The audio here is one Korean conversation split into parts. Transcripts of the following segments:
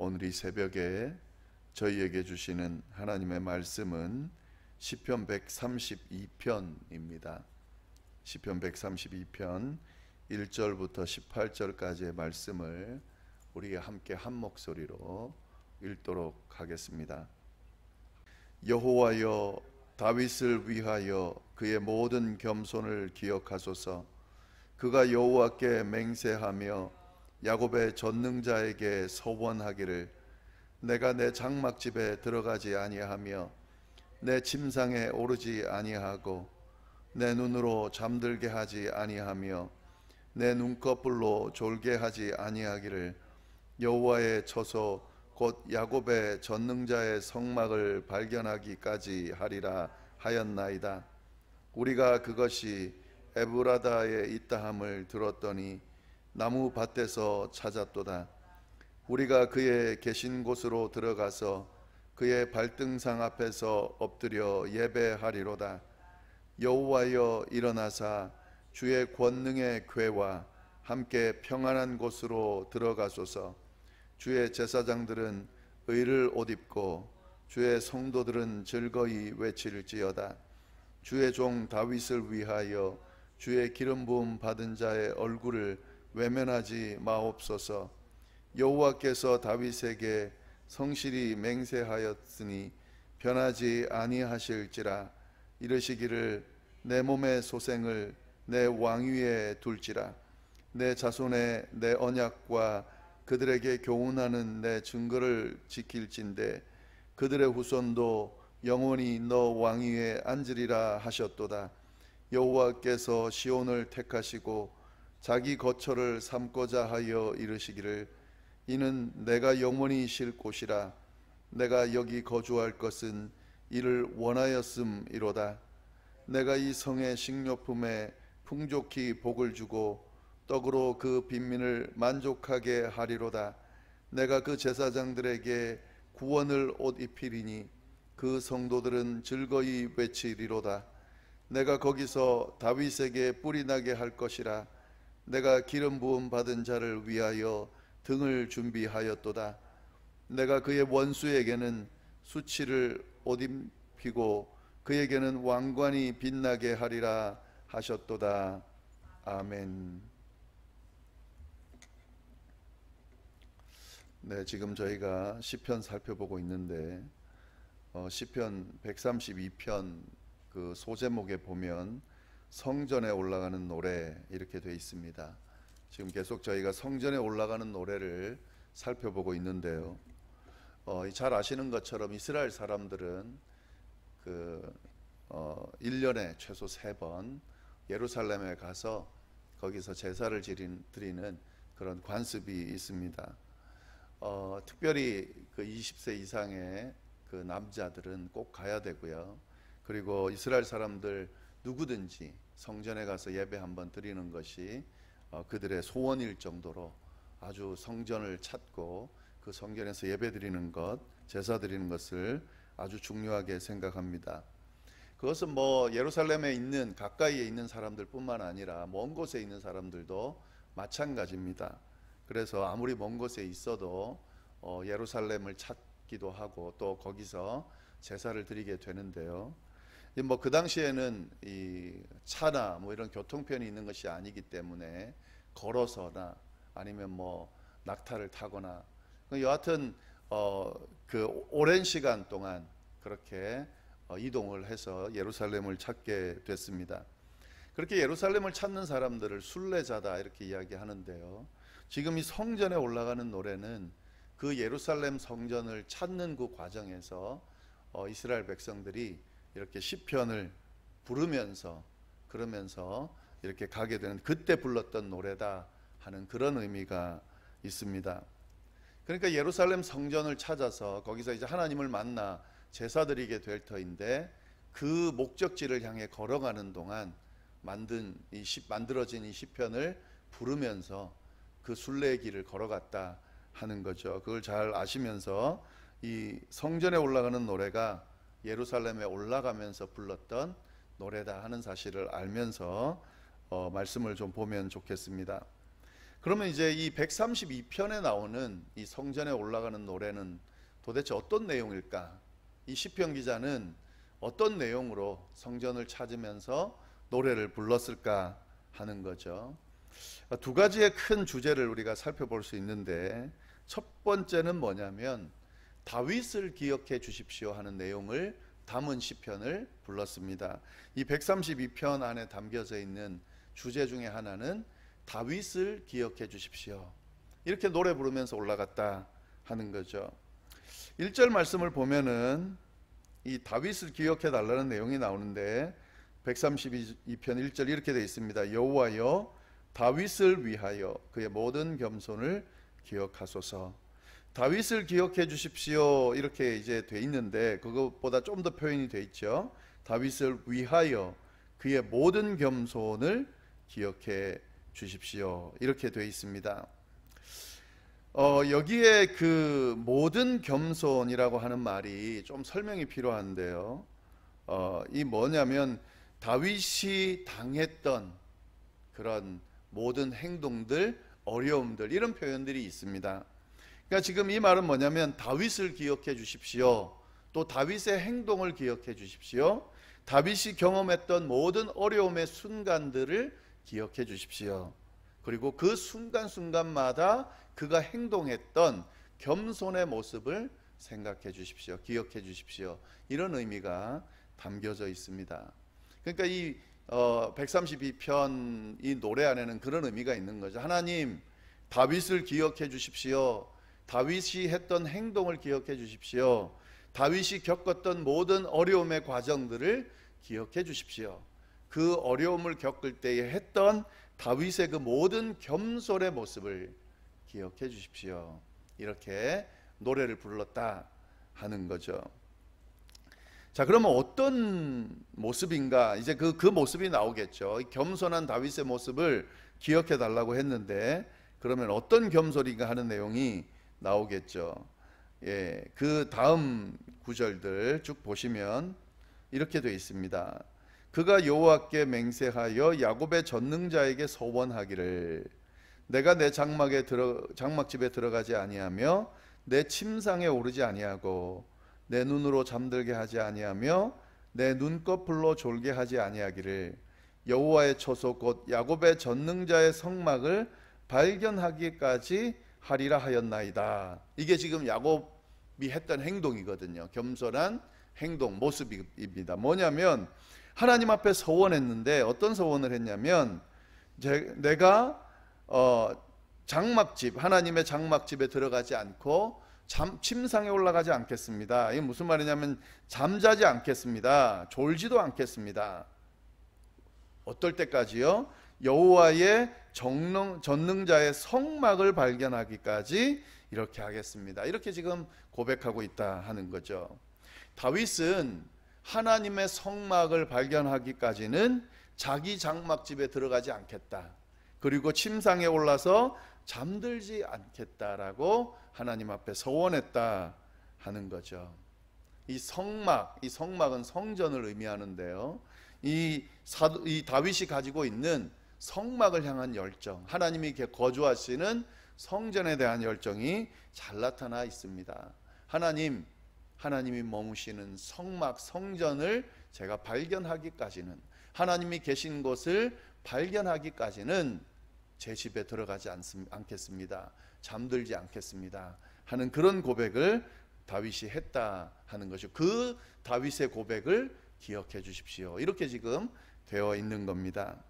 오늘 이 새벽에 저희에게 주시는 하나님의 말씀은 시편 132편입니다. 시편 132편 1절부터 18절까지의 말씀을 우리 함께 한 목소리로 읽도록 하겠습니다. 여호와여, 다윗을 위하여 그의 모든 겸손을 기억하소서. 그가 여호와께 맹세하며 야곱의 전능자에게 서원하기를, 내가 내 장막집에 들어가지 아니하며 내 침상에 오르지 아니하고 내 눈으로 잠들게 하지 아니하며 내 눈꺼풀로 졸게 하지 아니하기를, 여호와의 처소 곧 야곱의 전능자의 성막을 발견하기까지 하리라 하였나이다. 우리가 그것이 에브라다에 있다함을 들었더니 나무 밭에서 찾았도다. 우리가 그의 계신 곳으로 들어가서 그의 발등상 앞에서 엎드려 예배하리로다. 여호와여, 일어나사 주의 권능의 궤와 함께 평안한 곳으로 들어가소서. 주의 제사장들은 의를 옷 입고 주의 성도들은 즐거이 외칠지어다. 주의 종 다윗을 위하여 주의 기름 부음 받은 자의 얼굴을 외면하지 마옵소서. 여호와께서 다윗에게 성실히 맹세하였으니 변하지 아니하실지라. 이르시기를, 내 몸의 소생을 내 왕위에 둘지라. 내 자손의 내 언약과 그들에게 교훈하는 내 증거를 지킬진대 그들의 후손도 영원히 너 왕위에 앉으리라 하셨도다. 여호와께서 시온을 택하시고 자기 거처를 삼고자 하여 이르시기를, 이는 내가 영원히 쉴 곳이라. 내가 여기 거주할 것은 이를 원하였음이로다. 내가 이 성의 식료품에 풍족히 복을 주고 떡으로 그 빈민을 만족하게 하리로다. 내가 그 제사장들에게 구원을 옷 입히리니 그 성도들은 즐거이 외치리로다. 내가 거기서 다윗에게 뿔이 나게 할 것이라. 내가 기름 부음 받은 자를 위하여 등을 준비하였도다. 내가 그의 원수에게는 수치를 옷 입히고 그에게는 왕관이 빛나게 하리라 하셨도다. 아멘. 네, 지금 저희가 시편 살펴보고 있는데 시편 132편 그 소제목에 보면 성전에 올라가는 노래 이렇게 되어 있습니다. 지금 계속 저희가 성전에 올라가는 노래를 살펴보고 있는데요. 잘 아시는 것처럼 이스라엘 사람들은 1년에 최소 3번 예루살렘에 가서 거기서 제사를 드리는 그런 관습이 있습니다. 특별히 그 20세 이상의 그 남자들은 꼭 가야 되고요. 그리고 이스라엘 사람들 누구든지 성전에 가서 예배 한번 드리는 것이 그들의 소원일 정도로 아주 성전을 찾고 그 성전에서 예배 드리는 것, 제사 드리는 것을 아주 중요하게 생각합니다. 그것은 뭐 예루살렘에 있는 가까이에 있는 사람들뿐만 아니라 먼 곳에 있는 사람들도 마찬가지입니다. 그래서 아무리 먼 곳에 있어도 예루살렘을 찾기도 하고 또 거기서 제사를 드리게 되는데요. 뭐 그 당시에는 이 차나 뭐 이런 교통편이 있는 것이 아니기 때문에 걸어서나 아니면 뭐 낙타를 타거나 여하튼 그 오랜 시간 동안 그렇게 이동을 해서 예루살렘을 찾게 됐습니다. 그렇게 예루살렘을 찾는 사람들을 순례자다 이렇게 이야기하는데요. 지금 이 성전에 올라가는 노래는 그 예루살렘 성전을 찾는 그 과정에서 이스라엘 백성들이 이렇게 시편을 부르면서 그러면서 이렇게 가게 되는, 그때 불렀던 노래다 하는 그런 의미가 있습니다. 그러니까 예루살렘 성전을 찾아서 거기서 이제 하나님을 만나 제사드리게 될 터인데 그 목적지를 향해 걸어가는 동안 만들어진 이 시편을 부르면서 그 순례의 길을 걸어갔다 하는 거죠. 그걸 잘 아시면서 이 성전에 올라가는 노래가 예루살렘에 올라가면서 불렀던 노래다 하는 사실을 알면서 말씀을 좀 보면 좋겠습니다. 그러면 이제 이 132편에 나오는 이 성전에 올라가는 노래는 도대체 어떤 내용일까? 이 시편 기자는 어떤 내용으로 성전을 찾으면서 노래를 불렀을까 하는 거죠. 두 가지의 큰 주제를 우리가 살펴볼 수 있는데, 첫 번째는 뭐냐면 다윗을 기억해 주십시오 하는 내용을 담은 시편을 불렀습니다. 이 132편 안에 담겨져 있는 주제 중에 하나는 다윗을 기억해 주십시오, 이렇게 노래 부르면서 올라갔다 하는 거죠. 1절 말씀을 보면은 이 다윗을 기억해 달라는 내용이 나오는데, 132편 1절 이렇게 되어 있습니다. 여호와여 다윗을 위하여 그의 모든 겸손을 기억하소서. 다윗을 기억해 주십시오 이렇게 이제 돼 있는데, 그것보다 좀 더 표현이 돼 있죠. 다윗을 위하여 그의 모든 겸손을 기억해 주십시오 이렇게 돼 있습니다. 여기에 그 모든 겸손이라고 하는 말이 좀 설명이 필요한데요. 이 뭐냐면 다윗이 당했던 그런 모든 행동들, 어려움들, 이런 표현들이 있습니다. 그러니까 지금 이 말은 뭐냐면 다윗을 기억해 주십시오, 또 다윗의 행동을 기억해 주십시오, 다윗이 경험했던 모든 어려움의 순간들을 기억해 주십시오, 그리고 그 순간순간마다 그가 행동했던 겸손의 모습을 생각해 주십시오, 기억해 주십시오, 이런 의미가 담겨져 있습니다. 그러니까 이 132편 이 노래 안에는 그런 의미가 있는 거죠. 하나님, 다윗을 기억해 주십시오, 다윗이 했던 행동을 기억해 주십시오, 다윗이 겪었던 모든 어려움의 과정들을 기억해 주십시오, 그 어려움을 겪을 때에 했던 다윗의 그 모든 겸손의 모습을 기억해 주십시오, 이렇게 노래를 불렀다 하는 거죠. 자, 그러면 어떤 모습인가? 이제 그 모습이 나오겠죠. 겸손한 다윗의 모습을 기억해 달라고 했는데, 그러면 어떤 겸손인가 하는 내용이 나오겠죠. 예, 그 다음 구절들 쭉 보시면 이렇게 되어 있습니다. 그가 여호와께 맹세하여 야곱의 전능자에게 서원하기를, 내가 내 장막집에 들어가지 아니하며 내 침상에 오르지 아니하고 내 눈으로 잠들게 하지 아니하며 내 눈꺼풀로 졸게 하지 아니하기를, 여호와의 처소 곧 야곱의 전능자의 성막을 발견하기까지 하리라 하였나이다. 이게 지금 야곱이 했던 행동이거든요. 겸손한 행동, 모습입니다. 뭐냐면 하나님 앞에 서원했는데, 어떤 서원을 했냐면 내가 장막집, 하나님의 장막집에 들어가지 않고 침상에 올라가지 않겠습니다. 이게 무슨 말이냐면 잠자지 않겠습니다, 졸지도 않겠습니다. 어떨 때까지요? 여호와의 전능자의 성막을 발견하기까지 이렇게 하겠습니다, 이렇게 지금 고백하고 있다 하는 거죠. 다윗은 하나님의 성막을 발견하기까지는 자기 장막집에 들어가지 않겠다, 그리고 침상에 올라서 잠들지 않겠다라고 하나님 앞에 서원했다 하는 거죠. 이 성막은 성전을 의미하는데요, 이 다윗이 가지고 있는 성막을 향한 열정, 하나님이 거주하시는 성전에 대한 열정이 잘 나타나 있습니다. 하나님이 머무시는 성막, 성전을 제가 발견하기까지는, 하나님이 계신 곳을 발견하기까지는 제 집에 들어가지 않겠습니다, 잠들지 않겠습니다 하는 그런 고백을 다윗이 했다 하는 것이죠. 그 다윗의 고백을 기억해 주십시오, 이렇게 지금 되어 있는 겁니다.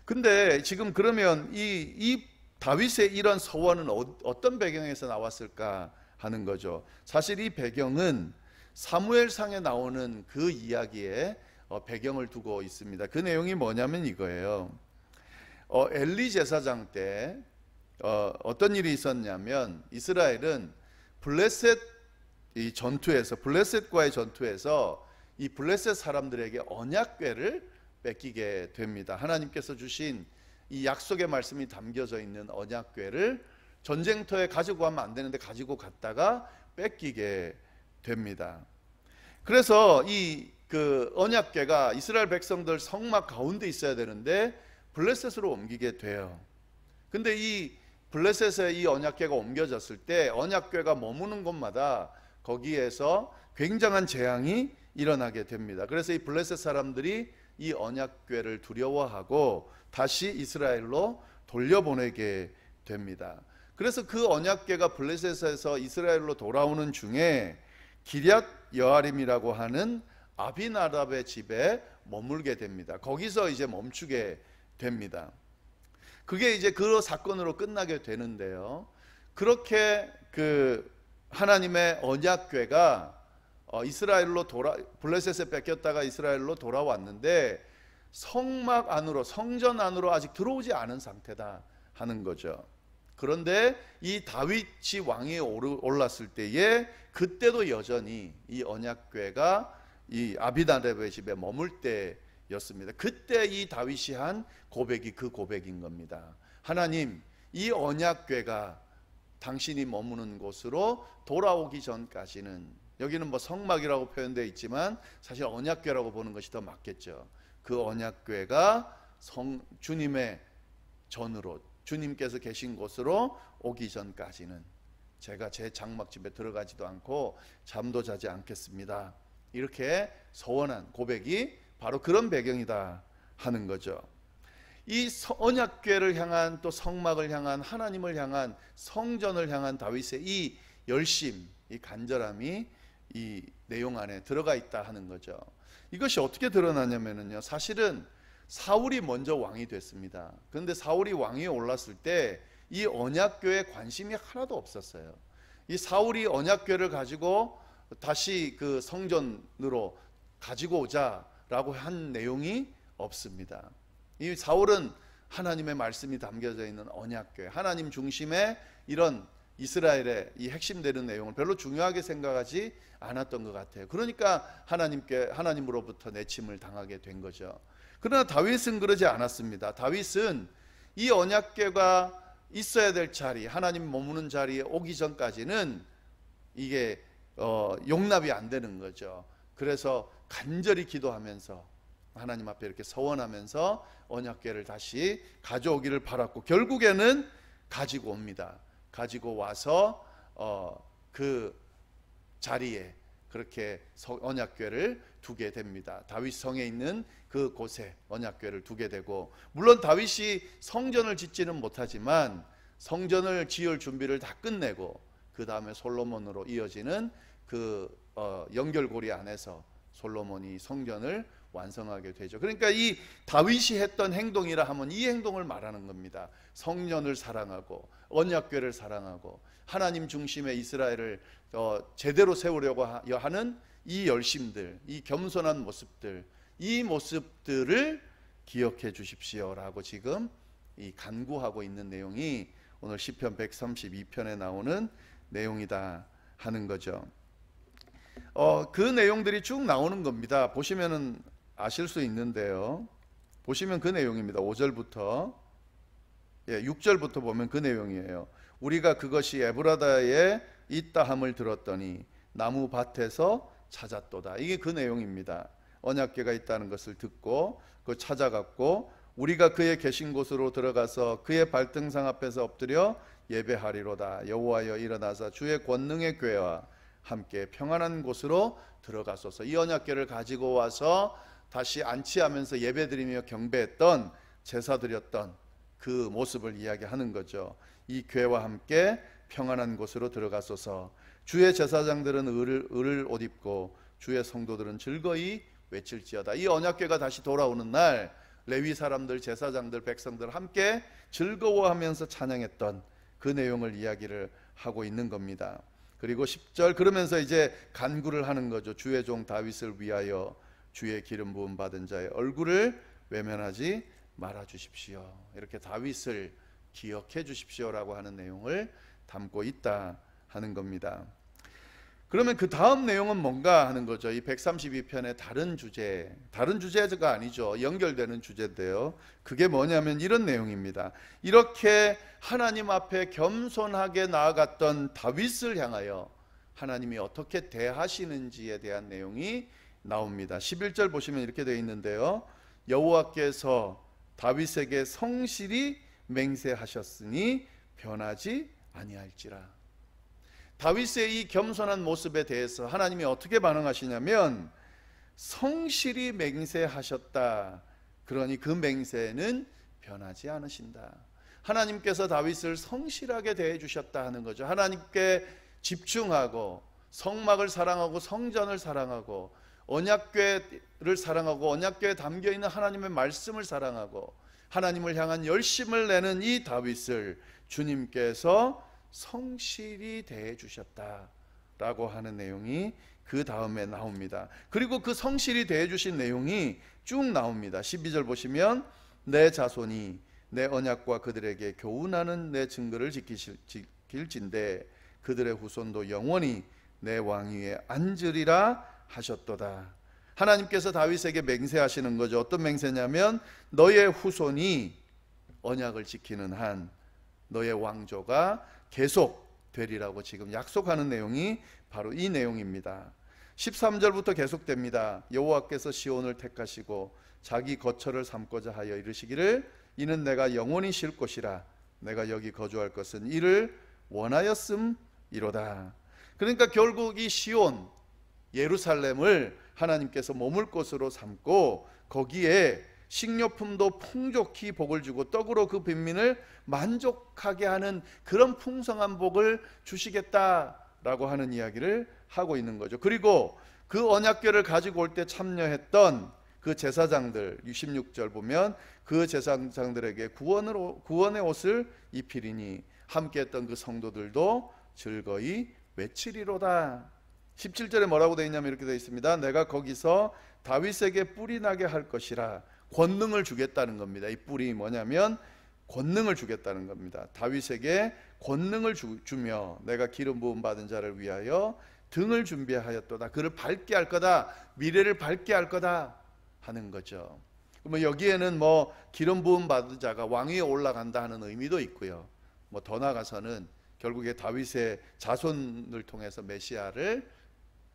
근데 지금 그러면 이 다윗의 이런 서원은 어떤 배경에서 나왔을까 하는 거죠. 사실 이 배경은 사무엘상에 나오는 그 이야기에 배경을 두고 있습니다. 그 내용이 뭐냐면 이거예요. 엘리 제사장 때 어떤 일이 있었냐면, 이스라엘은 블레셋과의 전투에서 이 블레셋 사람들에게 언약궤를 뺏기게 됩니다. 하나님께서 주신 이 약속의 말씀이 담겨져 있는 언약궤를 전쟁터에 가지고 가면 안 되는데 가지고 갔다가 뺏기게 됩니다. 그래서 그 언약궤가 이스라엘 백성들 성막 가운데 있어야 되는데 블레셋으로 옮기게 돼요. 근데 이 블레셋에 이 언약궤가 옮겨졌을 때 언약궤가 머무는 곳마다 거기에서 굉장한 재앙이 일어나게 됩니다. 그래서 이 블레셋 사람들이 이 언약궤를 두려워하고 다시 이스라엘로 돌려보내게 됩니다. 그래서 그 언약궤가 블레셋에서 이스라엘로 돌아오는 중에 기럇 여아림이라고 하는 아비나답의 집에 머물게 됩니다. 거기서 이제 멈추게 됩니다. 그게 이제 그 사건으로 끝나게 되는데요. 그렇게 그 하나님의 언약궤가 이스라엘로 블레셋에 뺏겼다가 이스라엘로 돌아왔는데 성막 안으로, 성전 안으로 아직 들어오지 않은 상태다 하는 거죠. 그런데 이 다윗이 왕위에 올랐을 때에 그때도 여전히 이 언약궤가 이 아비나답의 집에 머물 때였습니다. 그때 이 다윗이 한 고백이 그 고백인 겁니다. 하나님, 이 언약궤가 당신이 머무는 곳으로 돌아오기 전까지는, 여기는 뭐 성막이라고 표현되어 있지만 사실 언약궤라고 보는 것이 더 맞겠죠. 그 언약궤가 주님의 전으로, 주님께서 계신 곳으로 오기 전까지는 제가 제 장막집에 들어가지도 않고 잠도 자지 않겠습니다. 이렇게 서원한 고백이 바로 그런 배경이다 하는 거죠. 이 언약궤를 향한, 또 성막을 향한, 하나님을 향한, 성전을 향한 다윗의 이 열심, 이 간절함이 이 내용 안에 들어가 있다 하는 거죠. 이것이 어떻게 드러나냐면요, 사실은 사울이 먼저 왕이 됐습니다. 그런데 사울이 왕위에 올랐을 때 이 언약궤에 관심이 하나도 없었어요. 이 사울이 언약궤를 가지고 다시 그 성전으로 가지고 오자라고 한 내용이 없습니다. 이 사울은 하나님의 말씀이 담겨져 있는 언약궤, 하나님 중심의 이런 이스라엘의 이 핵심되는 내용을 별로 중요하게 생각하지 않았던 것 같아요. 그러니까 하나님으로부터 내침을 당하게 된 거죠. 그러나 다윗은 그러지 않았습니다. 다윗은 이 언약궤가 있어야 될 자리, 하나님 머무는 자리에 오기 전까지는 이게 용납이 안 되는 거죠. 그래서 간절히 기도하면서 하나님 앞에 이렇게 서원하면서 언약궤를 다시 가져오기를 바랐고, 결국에는 가지고 옵니다. 가지고 와서 그 자리에 그렇게 언약궤를 두게 됩니다. 다윗 성에 있는 그 곳에 언약궤를 두게 되고, 물론 다윗이 성전을 짓지는 못하지만 성전을 지을 준비를 다 끝내고 그 다음에 솔로몬으로 이어지는 그 연결고리 안에서 솔로몬이 성전을 완성하게 되죠. 그러니까 이 다윗이 했던 행동이라 하면 이 행동을 말하는 겁니다. 성전을 사랑하고 언약궤를 사랑하고 하나님 중심의 이스라엘을 제대로 세우려고 하는 이 열심들, 이 겸손한 모습들, 이 모습들을 기억해 주십시오라고 지금 이 간구하고 있는 내용이 오늘 시편 132편에 나오는 내용이다 하는 거죠. 그 내용들이 쭉 나오는 겁니다. 보시면은 아실 수 있는데요. 보시면 그 내용입니다. 5절부터 6절부터 보면 그 내용이에요. 우리가 그것이 에브라다에 있다 함을 들었더니 나무 밭에서 찾았도다. 이게 그 내용입니다. 언약궤가 있다는 것을 듣고 그 찾아갔고, 우리가 그의 계신 곳으로 들어가서 그의 발등상 앞에서 엎드려 예배하리로다. 여호와여 일어나사 주의 권능의 궤와 함께 평안한 곳으로 들어가소서. 이 언약궤를 가지고 와서 다시 안치하면서 예배드리며 경배했던, 제사드렸던 그 모습을 이야기하는 거죠. 이 궤와 함께 평안한 곳으로 들어가소서. 주의 제사장들은 을을 옷 입고 주의 성도들은 즐거이 외칠지어다. 이 언약궤가 다시 돌아오는 날 레위 사람들, 제사장들, 백성들 함께 즐거워하면서 찬양했던 그 내용을 이야기를 하고 있는 겁니다. 그리고 10절, 그러면서 이제 간구를 하는 거죠. 주의 종 다윗을 위하여 주의 기름 부음 받은 자의 얼굴을 외면하지 말아 주십시오. 이렇게 다윗을 기억해 주십시오라고 하는 내용을 담고 있다 하는 겁니다. 그러면 그 다음 내용은 뭔가 하는 거죠. 이 132편의 다른 주제가 아니죠. 연결되는 주제인데요. 그게 뭐냐면 이런 내용입니다. 이렇게 하나님 앞에 겸손하게 나아갔던 다윗을 향하여 하나님이 어떻게 대하시는지에 대한 내용이 나옵니다. 11절 보시면 이렇게 되어 있는데요. 여호와께서 다윗에게 성실히 맹세하셨으니 변하지 아니할지라. 다윗의 이 겸손한 모습에 대해서 하나님이 어떻게 반응하시냐면 성실히 맹세하셨다. 그러니 그 맹세는 변하지 않으신다. 하나님께서 다윗을 성실하게 대해 주셨다 하는 거죠. 하나님께 집중하고 성막을 사랑하고 성전을 사랑하고 언약궤를 사랑하고 언약궤에 담겨있는 하나님의 말씀을 사랑하고 하나님을 향한 열심을 내는 이 다윗을 주님께서 성실히 대해 주셨다라고 하는 내용이 그 다음에 나옵니다. 그리고 그 성실히 대해 주신 내용이 쭉 나옵니다. 12절 보시면 내 자손이 내 언약과 그들에게 교훈하는 내 증거를 지킬진대 그들의 후손도 영원히 내 왕위에 앉으리라 하셨도다. 하나님께서 다윗에게 맹세하시는 거죠. 어떤 맹세냐면 너의 후손이 언약을 지키는 한 너의 왕조가 계속 되리라고 지금 약속하는 내용이 바로 이 내용입니다. 13절부터 계속됩니다. 여호와께서 시온을 택하시고 자기 거처를 삼고자 하여 이르시기를 이는 내가 영원히 쉴 곳이라 내가 여기 거주할 것은 이를 원하였음이로다. 그러니까 결국 이 시온 예루살렘을 하나님께서 머물 곳으로 삼고 거기에 식료품도 풍족히 복을 주고 떡으로 그 빈민을 만족하게 하는 그런 풍성한 복을 주시겠다라고 하는 이야기를 하고 있는 거죠. 그리고 그 언약궤를 가지고 올 때 참여했던 그 제사장들 66절 보면 그 제사장들에게 구원의 옷을 입히리니 함께했던 그 성도들도 즐거이 외치리로다. 17절에 뭐라고 되어 있냐면 이렇게 되어 있습니다. 내가 거기서 다윗에게 뿔이 나게 할 것이라. 권능을 주겠다는 겁니다. 이 뿔이 뭐냐면 권능을 주겠다는 겁니다. 다윗에게 권능을 주며 내가 기름 부음 받은 자를 위하여 등을 준비하였도다. 그를 밝게 할 거다. 미래를 밝게 할 거다 하는 거죠. 그러면 여기에는 뭐 기름 부음 받은 자가 왕위에 올라간다 하는 의미도 있고요. 뭐 더 나아가서는 결국에 다윗의 자손을 통해서 메시아를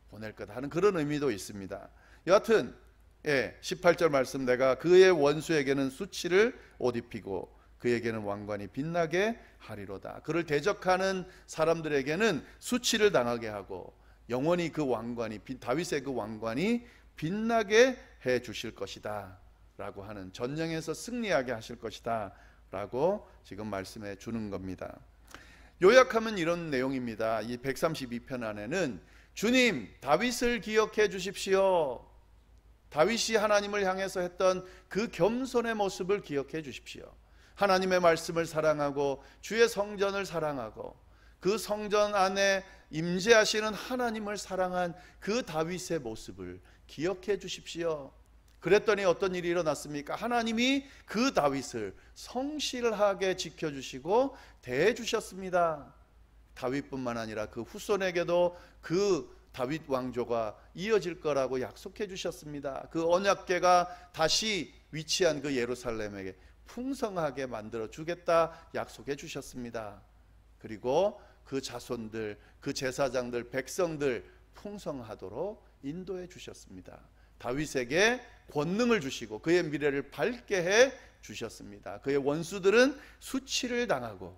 보낼 거다 하는 그런 의미도 있습니다. 여하튼 18절 말씀 내가 그의 원수에게는 수치를 옷 입히고 그에게는 왕관이 빛나게 하리로다. 그를 대적하는 사람들에게는 수치를 당하게 하고 영원히 그 왕관이 다윗의 그 왕관이 빛나게 해 주실 것이다 라고 하는 전쟁에서 승리하게 하실 것이다 라고 지금 말씀해 주는 겁니다. 요약하면 이런 내용입니다. 이 132편 안에는 주님 다윗을 기억해 주십시오. 다윗이 하나님을 향해서 했던 그 겸손의 모습을 기억해 주십시오. 하나님의 말씀을 사랑하고 주의 성전을 사랑하고 그 성전 안에 임재하시는 하나님을 사랑한 그 다윗의 모습을 기억해 주십시오. 그랬더니 어떤 일이 일어났습니까? 하나님이 그 다윗을 성실하게 지켜주시고 대해주셨습니다. 다윗뿐만 아니라 그 후손에게도 그 다윗 왕조가 이어질 거라고 약속해 주셨습니다. 그 언약궤가 다시 위치한 그 예루살렘에게 풍성하게 만들어 주겠다 약속해 주셨습니다. 그리고 그 자손들, 그 제사장들, 백성들 풍성하도록 인도해 주셨습니다. 다윗에게 권능을 주시고 그의 미래를 밝게 해 주셨습니다. 그의 원수들은 수치를 당하고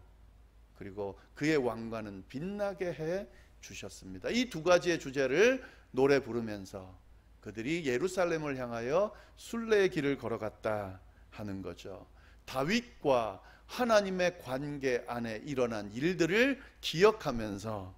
그리고 그의 왕관은 빛나게 해 주셨습니다. 이 두 가지의 주제를 노래 부르면서 그들이 예루살렘을 향하여 순례의 길을 걸어갔다 하는 거죠. 다윗과 하나님의 관계 안에 일어난 일들을 기억하면서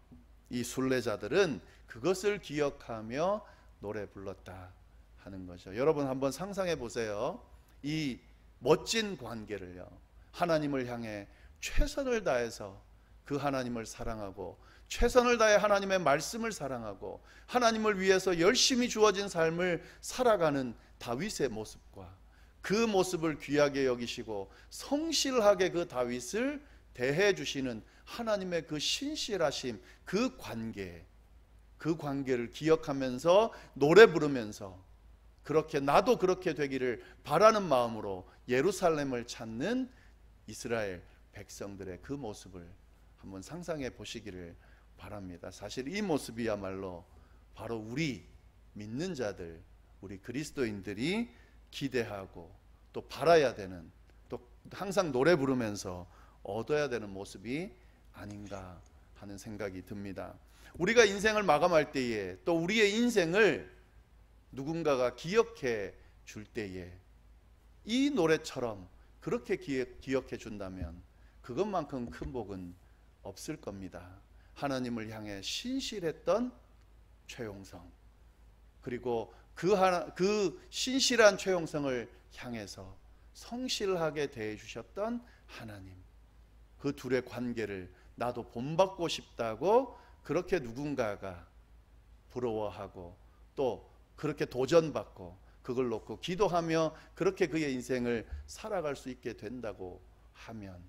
이 순례자들은 그것을 기억하며 노래 불렀다 하는 거죠. 여러분 한번 상상해 보세요. 이 멋진 관계를요. 하나님을 향해 최선을 다해서 그 하나님을 사랑하고 최선을 다해 하나님의 말씀을 사랑하고 하나님을 위해서 열심히 주어진 삶을 살아가는 다윗의 모습과 그 모습을 귀하게 여기시고 성실하게 그 다윗을 대해 주시는 하나님의 그 신실하심, 그 관계를 기억하면서 노래 부르면서 그렇게 나도 그렇게 되기를 바라는 마음으로 예루살렘을 찾는 이스라엘 백성들의 그 모습을 한번 상상해 보시기를 바랍니다. 사실 이 모습이야말로 바로 우리 믿는 자들, 우리 그리스도인들이 기대하고 또 바라야 되는, 또 항상 노래 부르면서 얻어야 되는 모습이 아닌가 하는 생각이 듭니다. 우리가 인생을 마감할 때에 또 우리의 인생을 누군가가 기억해 줄 때에 이 노래처럼 그렇게 기억해 준다면 그것만큼 큰 복은 없을 겁니다. 하나님을 향해 신실했던 최용성, 그리고 그 신실한 최용성을 향해서 성실하게 대해 주셨던 하나님, 그 둘의 관계를 나도 본받고 싶다고 그렇게 누군가가 부러워하고 또 그렇게 도전받고 그걸 놓고 기도하며 그렇게 그의 인생을 살아갈 수 있게 된다고 하면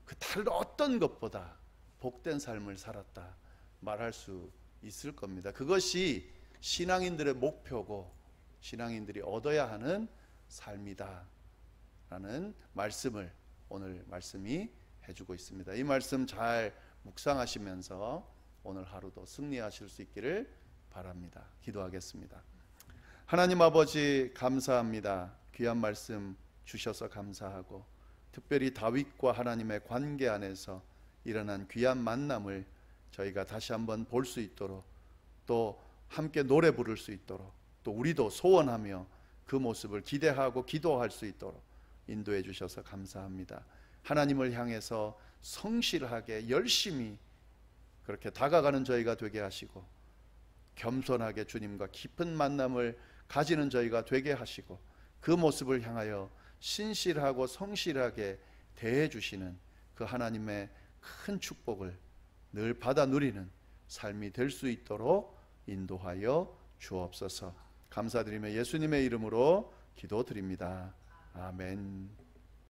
그 다른 어떤 것보다 복된 삶을 살았다 말할 수 있을 겁니다. 그것이 신앙인들의 목표고 신앙인들이 얻어야 하는 삶이다 라는 말씀을 오늘 말씀이 해주고 있습니다. 이 말씀 잘 묵상하시면서 오늘 하루도 승리하실 수 있기를 바랍니다. 기도하겠습니다. 하나님 아버지, 감사합니다. 귀한 말씀 주셔서 감사하고 특별히 다윗과 하나님의 관계 안에서 일어난 귀한 만남을 저희가 다시 한번 볼 수 있도록, 또 함께 노래 부를 수 있도록, 또 우리도 소원하며 그 모습을 기대하고 기도할 수 있도록 인도해 주셔서 감사합니다. 하나님을 향해서 성실하게 열심히 그렇게 다가가는 저희가 되게 하시고, 겸손하게 주님과 깊은 만남을 가지는 저희가 되게 하시고, 그 모습을 향하여 신실하고 성실하게 대해 주시는 그 하나님의 큰 축복을 늘 받아 누리는 삶이 될 수 있도록 인도하여 주옵소서. 감사드리며 예수님의 이름으로 기도드립니다. 아멘.